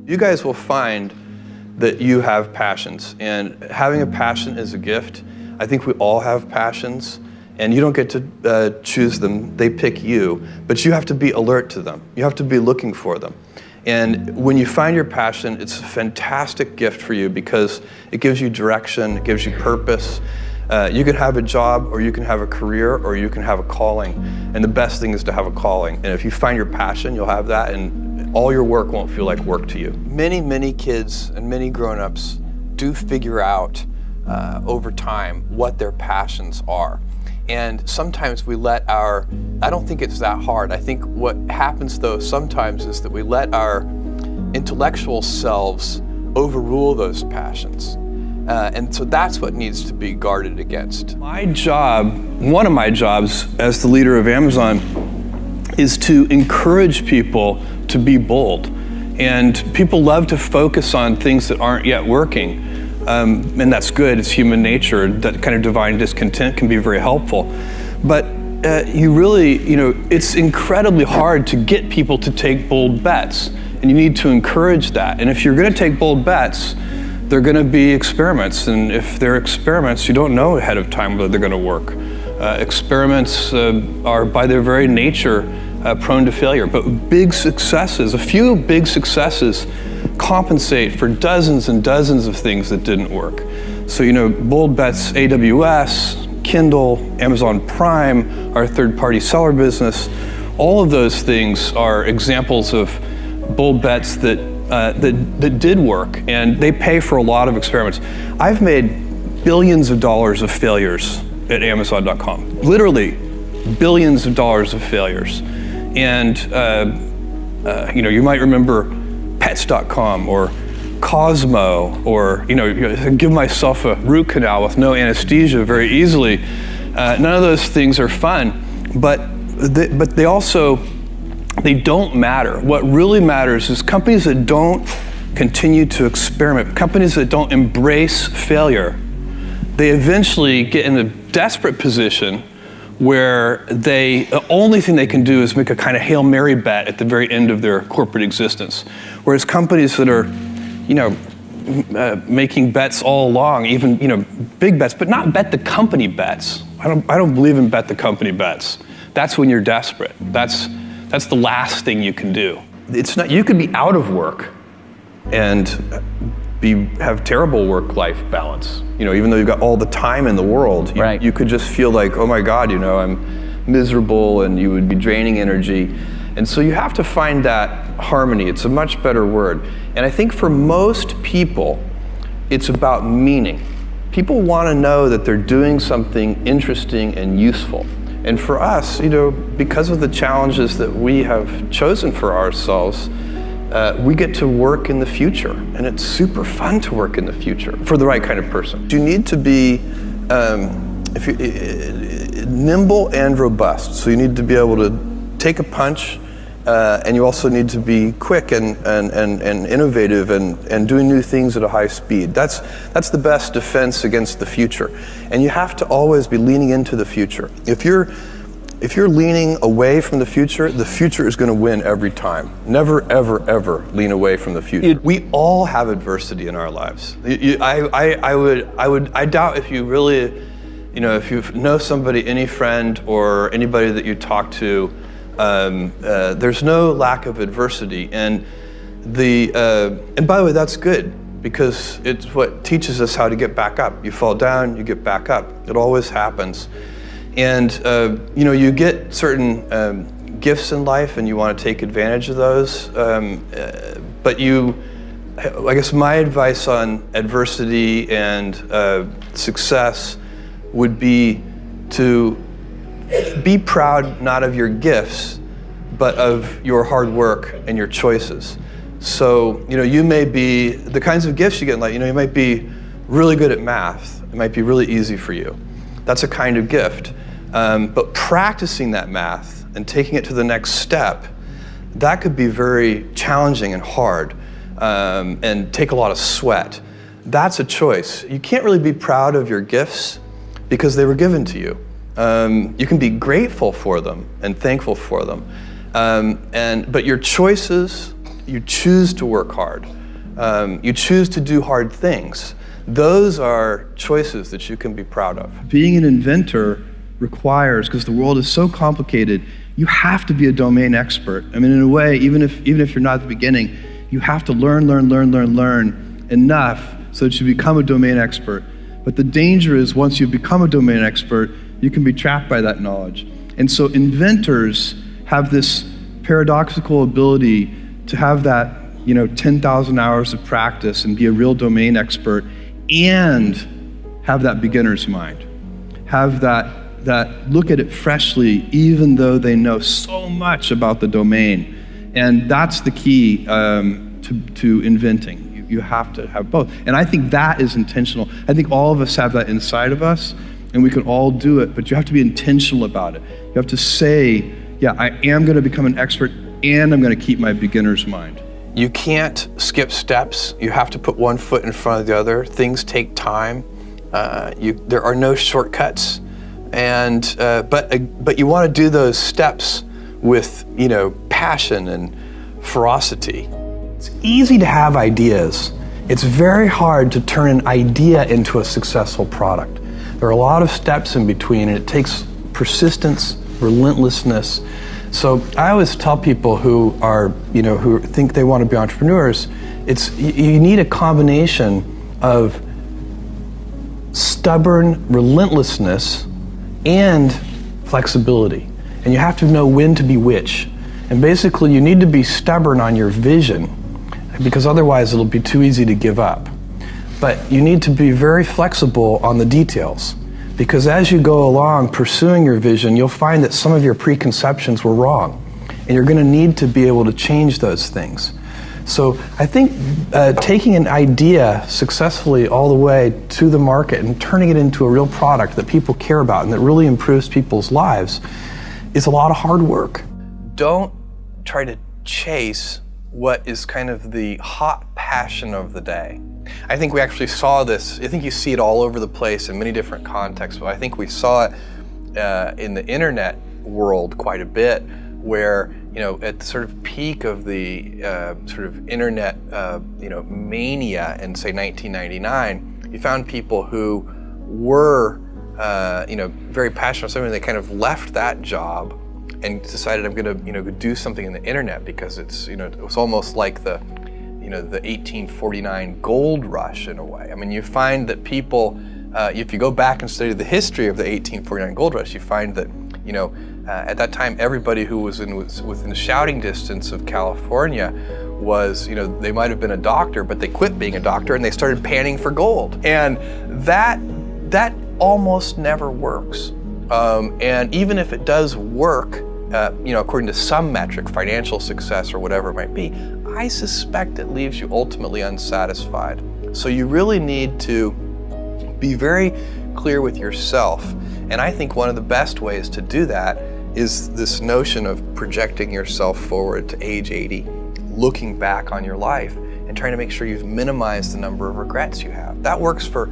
You guys will find that you have passions, and having a passion is a gift. I think we all have passions, and you don't get to choose them, they pick you, but you have to be alert to them. You have to be looking for them. And when you find your passion, it's a fantastic gift for you because it gives you direction, it gives you purpose. You can have a job, or you can have a career, or you can have a calling. And the best thing is to have a calling. And if you find your passion, you'll have that, and all your work won't feel like work to you. Many kids and many grown-ups do figure out over time what their passions are. And sometimes we let I don't think it's that hard. I think what happens though sometimes is that we let our intellectual selves overrule those passions. And so that's what needs to be guarded against. My job, one of my jobs as the leader of Amazon, is to encourage people to be bold. And people love to focus on things that aren't yet working. And that's good, it's human nature. That kind of divine discontent can be very helpful. But it's incredibly hard to get people to take bold bets. And you need to encourage that. And if you're gonna take bold bets, they're going to be experiments, and if they're experiments, you don't know ahead of time whether they're going to work. Experiments are by their very nature prone to failure, but a few big successes compensate for dozens and dozens of things that didn't work. So bold bets, AWS, Kindle, Amazon Prime, our third-party seller business, all of those things are examples of bold bets that did work, and they pay for a lot of experiments. I've made billions of dollars of failures at Amazon.com, literally billions of dollars of failures. And you might remember Pets.com or Cosmo, or give myself a root canal with no anesthesia very easily. None of those things are fun, but they don't matter. What really matters is companies that don't continue to experiment, companies that don't embrace failure, they eventually get in a desperate position where the only thing they can do is make a kind of Hail Mary bet at the very end of their corporate existence. Whereas companies that are, making bets all along, even, big bets, but not bet the company bets. I don't believe in bet the company bets. That's when you're desperate. That's the last thing you can do. It's not. You could be out of work and have terrible work-life balance. Even though you've got all the time in the world, right. You could just feel like, oh my God, I'm miserable, and you would be draining energy. And so you have to find that harmony. It's a much better word. And I think for most people, it's about meaning. People want to know that they're doing something interesting and useful. And for us, because of the challenges that we have chosen for ourselves, we get to work in the future, and it's super fun to work in the future for the right kind of person. You need to be nimble and robust. So you need to be able to take a punch, and you also need to be quick and innovative and doing new things at a high speed. That's the best defense against the future. And you have to always be leaning into the future. If you're leaning away from the future is going to win every time. Never, ever, ever lean away from the future. We all have adversity in our lives. I doubt if you really, if you know somebody, any friend or anybody that you talk to, there's no lack of adversity, and by the way, that's good, because it's what teaches us how to get back up. You fall down, you get back up. It always happens. And you get certain gifts in life, and you want to take advantage of those. But I guess my advice on adversity and success would be to be proud not of your gifts, but of your hard work and your choices. So, you may be, the kinds of gifts you get in life, you might be really good at math. It might be really easy for you. That's a kind of gift. But practicing that math and taking it to the next step, that could be very challenging and hard, and take a lot of sweat. That's a choice. You can't really be proud of your gifts because they were given to you. You can be grateful for them and thankful for them. But your choices you choose to work hard. You choose to do hard things. Those are choices that you can be proud of. Being an inventor requires, because the world is so complicated, you have to be a domain expert. I mean, in a way, even if you're not at the beginning, you have to learn enough so that you become a domain expert. But the danger is once you become a domain expert, you can be trapped by that knowledge. And so inventors have this paradoxical ability to have that 10,000 hours of practice and be a real domain expert and have that beginner's mind. Have that look at it freshly, even though they know so much about the domain. And that's the key to inventing. You have to have both. And I think that is intentional. I think all of us have that inside of us, and we can all do it, but you have to be intentional about it. You have to say, yeah, I am going to become an expert, and I'm going to keep my beginner's mind. You can't skip steps. You have to put one foot in front of the other. Things take time. There are no shortcuts. And but you want to do those steps with passion and ferocity. It's easy to have ideas. It's very hard to turn an idea into a successful product. There are a lot of steps in between, and it takes persistence, relentlessness. So I always tell people who think they want to be entrepreneurs, you need a combination of stubborn relentlessness and flexibility. And you have to know when to be which. And basically you need to be stubborn on your vision, because otherwise it'll be too easy to give up. But you need to be very flexible on the details, because as you go along pursuing your vision, you'll find that some of your preconceptions were wrong, and you're going to need to be able to change those things. So I think taking an idea successfully all the way to the market and turning it into a real product that people care about and that really improves people's lives is a lot of hard work. Don't try to chase what is kind of the hot passion of the day. I think we actually saw this. I think you see it all over the place in many different contexts, but I think we saw it in the internet world quite a bit, where at the sort of peak of the sort of internet mania in say 1999, you found people who were very passionate about something. They kind of left that job and decided, I'm going to do something in the internet, because it's it was almost like the 1849 gold rush in a way. I mean, you find that people, if you go back and study the history of the 1849 gold rush, you find that at that time everybody who was within shouting distance of California was they might have been a doctor, but they quit being a doctor and they started panning for gold, and that almost never works. And even if it does work, according to some metric, financial success or whatever it might be, I suspect it leaves you ultimately unsatisfied. So you really need to be very clear with yourself. And I think one of the best ways to do that is this notion of projecting yourself forward to age 80, looking back on your life and trying to make sure you've minimized the number of regrets you have. That works for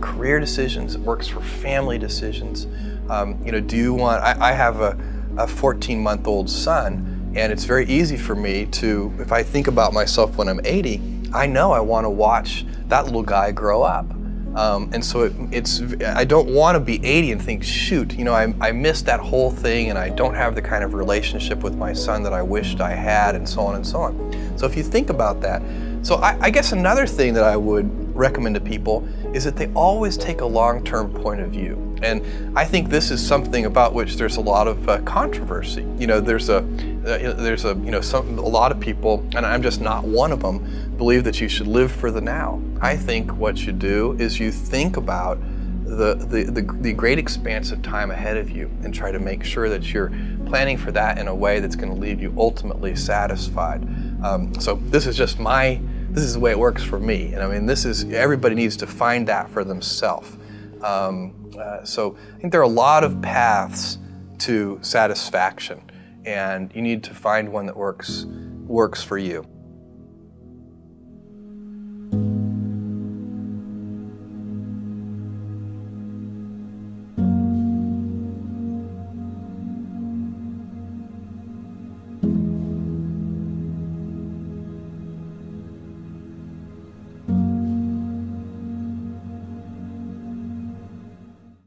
career decisions. It works for family decisions. Do you want? I have a 14-month-old son, and it's very easy for me to, if I think about myself when I'm 80, I know I want to watch that little guy grow up. And so I don't want to be 80 and think, shoot, I missed that whole thing, and I don't have the kind of relationship with my son that I wished I had, and so on and so on. So if you think about that, so I guess another thing that I would recommend to people is that they always take a long-term point of view. And I think this is something about which there's a lot of controversy. There's a lot of people, and I'm just not one of them, believe that you should live for the now. I think what you do is you think about the great expanse of time ahead of you and try to make sure that you're planning for that in a way that's going to leave you ultimately satisfied. So this is the way it works for me. And I mean, everybody needs to find that for themselves. So I think there are a lot of paths to satisfaction, and you need to find one that works for you.